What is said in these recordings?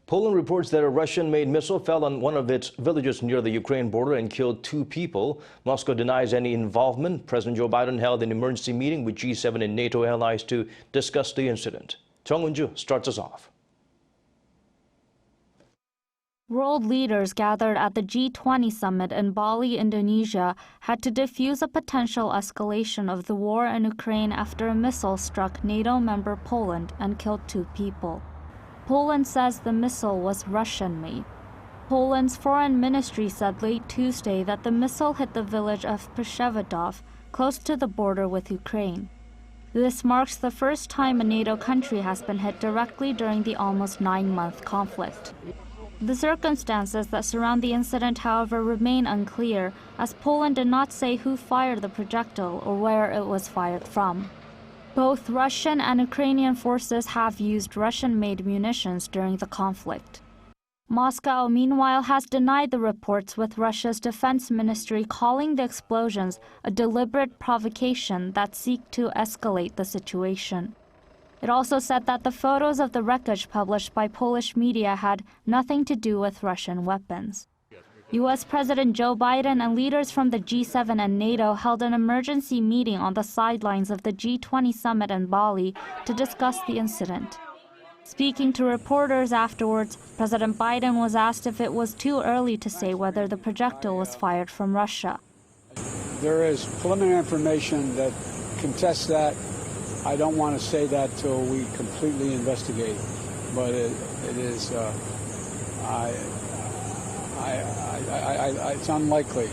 Poland reports that a Russian-made missile fell on one of its villages near the Ukraine border and killed 2 people. Moscow denies any involvement. President Joe Biden held an emergency meeting with G7 and NATO allies to discuss the incident. Jeong Eun-joo starts us off. World leaders gathered at the G20 summit in Bali, Indonesia, had to defuse a potential escalation of the war in Ukraine after a missile struck NATO member Poland and killed 2 people. Poland says the missile was Russian-made. Poland's foreign ministry said late Tuesday that the missile hit the village of Przewodów, close to the border with Ukraine. This marks the first time a NATO country has been hit directly during the almost 9-month conflict. The circumstances that surround the incident, however, remain unclear, as Poland did not say who fired the projectile or where it was fired from. Both Russian and Ukrainian forces have used Russian-made munitions during the conflict. Moscow, meanwhile, has denied the reports, with Russia's defense ministry calling the explosions a deliberate provocation that seek to escalate the situation. It also said that the photos of the wreckage published by Polish media had nothing to do with Russian weapons. U.S. President Joe Biden and leaders from the G7 and NATO held an emergency meeting on the sidelines of the G20 summit in Bali to discuss the incident. Speaking to reporters afterwards, President Biden was asked if it was too early to say whether the projectile was fired from Russia. There is preliminary information that contests that. I don't want to say that till we completely investigate, but it's unlikely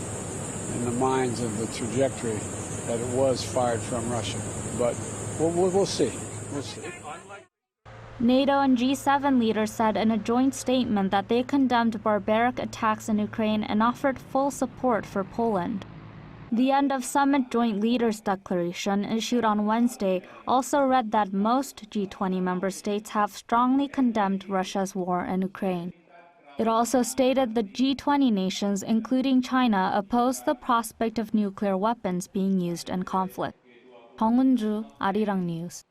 in the minds of the trajectory that it was fired from Russia. But we'll see. We'll see. NATO and G7 leaders said in a joint statement that they condemned barbaric attacks in Ukraine and offered full support for Poland. The end of summit joint leaders declaration issued on Wednesday also read that most G20 member states have strongly condemned Russia's war in Ukraine. It also stated the G20 nations, including China, oppose the prospect of nuclear weapons being used in conflict. Jeong Eun-joo, Arirang News.